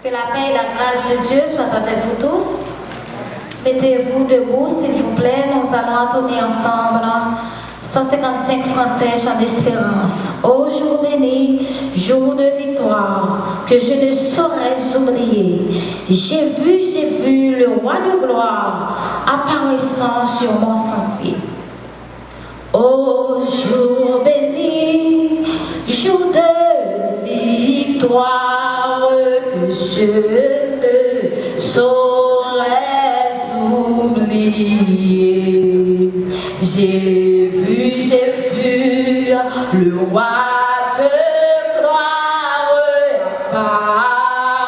Que la paix et la grâce de Dieu soient avec vous tous. Mettez-vous debout, s'il vous plaît. Nous allons entonner ensemble 155 français, chant d'espérance. Ô Jourbenit, jour de victoire, que je ne saurais oublier. J'ai vu le roi de gloire apparaissant sur mon sentier. Ô Jourbenit, jour de victoire, que je ne saurais oublier. J'ai vu le roi de gloire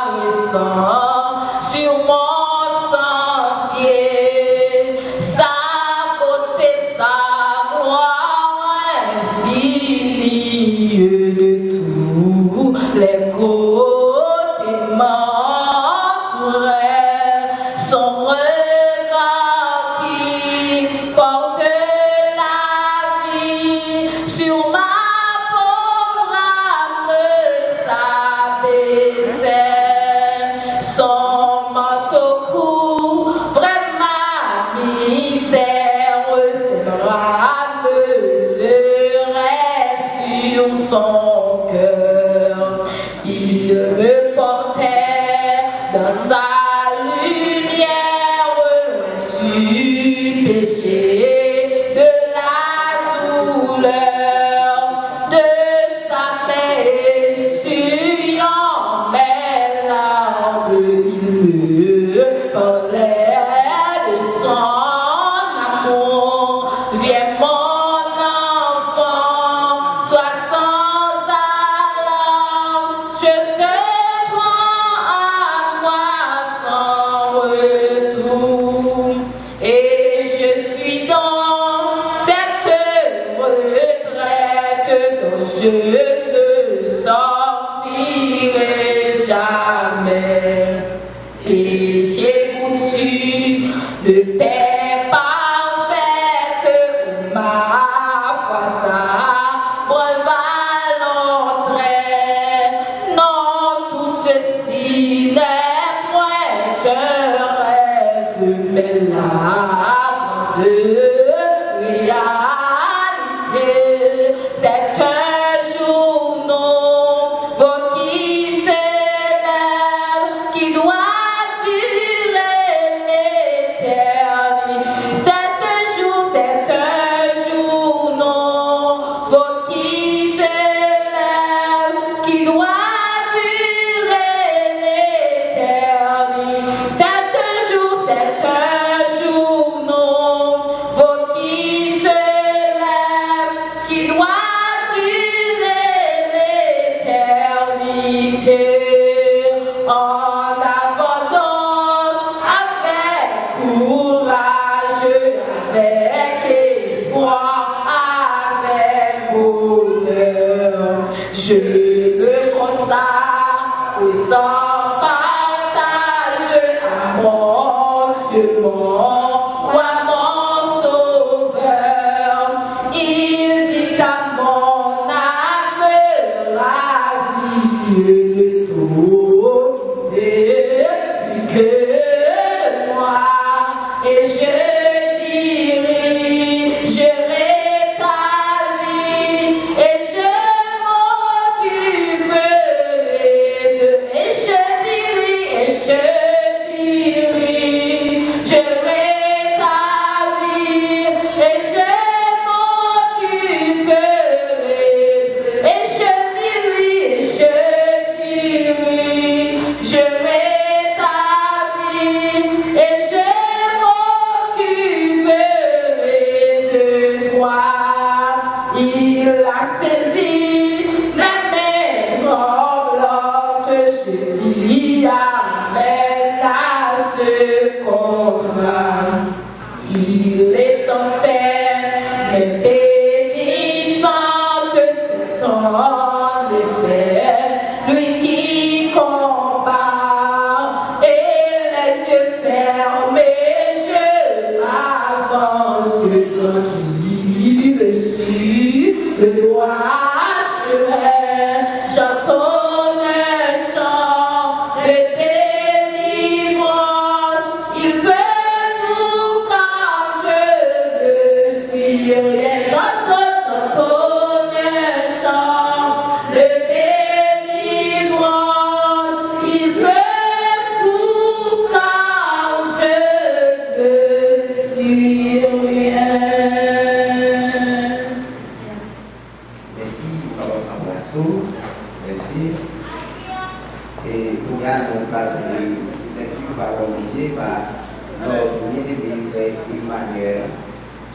apparaissant sur mon sentier. Sa beauté, sa gloire infinie de tous les côtés m'entouraient. Son regard qui porte sur ma pauvre âme s'abaissait. Son manteau couvre ma misère, ses bras me seraient sur son cœur. Il me portait dans sa lumière, loin du péché, de la douleur, de sa paix essuyant mes larmes. Il me parlait de son amour. Viens mon enfant, sois sans alarme, je te prends à moi sans retour. Et je suis dans cette retraite dont je ne sortirai jamais. Et j'ai goûté de paix parfaite, ma foi s'abreuva l'entrée. Non, tout ceci n'est point qu'un rêve, mais la grande réalité. C'est un jour nouveau qui s'élève, qui doit durer l'éternité. C'est un jour nouveau qui s'élève, qui doit durer l'éternité. C'est un jour nouveau qui s'élève, qui doit durer l'éternité. En avant donc, avec courage, avec espoir, avec bonheur, je me consacre sans partage à mon Dieu, mon roi, mon sauveur. Il dit à mon âme la vie de t'occuper plus que moi. Et je dirigerai ta vie et je m'occuperai d'eux. Et je dirigerai ta vie et je m'occuperai. Et je dirigerai ta vie et je m'occuperai de toi. Il a saisi ma main tremblante, je dis amen à ce combat. Il est ancien, mais bénissante, c'est en effet lui qui combat. Et les yeux fermés, je m'avance tranquille sur le droit chemin. J'entends un chant de il y a une phase de lecture par Bondye par notre bien-aimé frère Emmanuel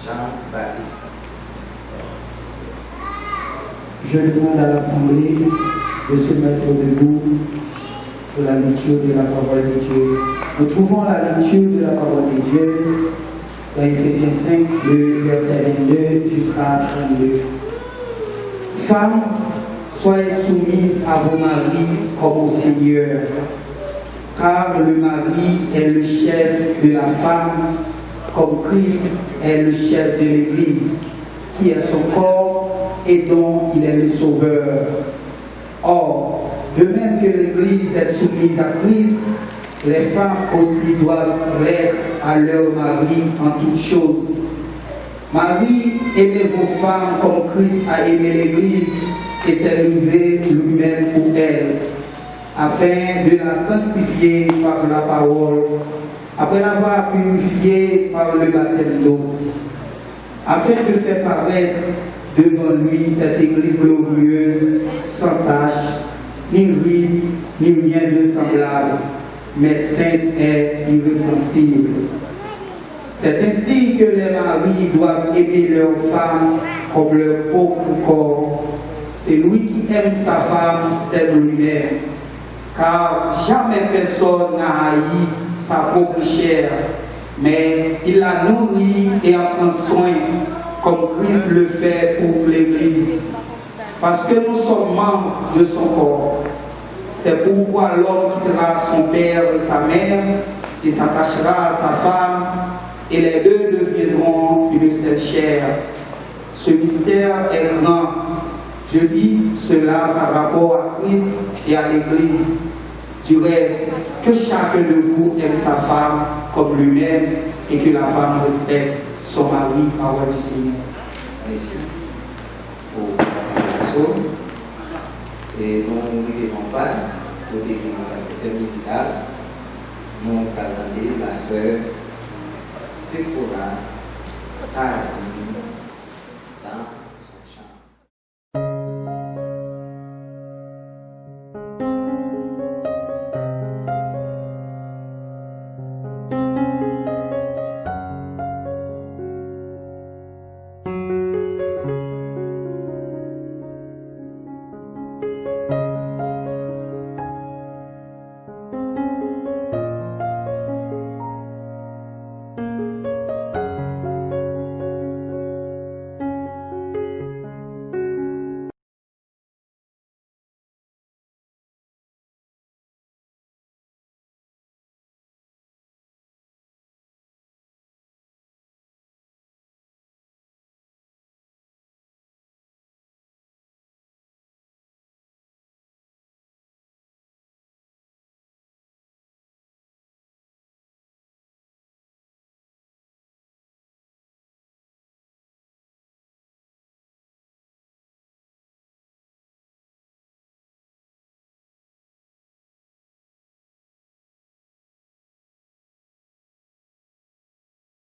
Jean-Baptiste. Je demande à l'Assemblée de se mettre debout pour la lecture de la parole de Dieu. Nous trouvons la lecture de la parole de Dieu dans Ephésiens 5, le verset 22 jusqu'à 32. Femmes, soyez soumises à vos maris comme au Seigneur, car le mari est le chef de la femme, comme Christ est le chef de l'Église, qui est son corps et dont il est le sauveur. Or, de même que l'Église est soumise à Christ, les femmes aussi doivent l'être à leur mari en toutes choses. Marie, aimez vos femmes comme Christ a aimé l'Église et s'est livré lui-même pour elle, afin de la sanctifier par la parole, après l'avoir purifiée par le baptême d'eau, afin de faire paraître devant lui cette Église glorieuse, sans tache, ni ride, ni rien de semblable, mais sainte et irrépréhensible. C'est ainsi que les maris doivent aimer leurs femmes comme leur propre corps. Celui qui aime sa femme s'aime lui-même, car jamais personne n'a haï sa propre chair, mais il la nourrit et en prend soin, comme Christ le fait pour l'Église, parce que nous sommes membres de son corps. C'est pourquoi l'homme quittera son père et sa mère et s'attachera à sa femme, et les deux deviendront une seule chair. Ce mystère est grand. Je dis cela par rapport à Christ et à l'Église. Du reste, que chacun de vous aime sa femme comme lui-même et que la femme respecte son mari, parole du Seigneur. Merci pour la leçon. Et nous arrivons en phase pour le musical. Nous allons la sœur Victoire,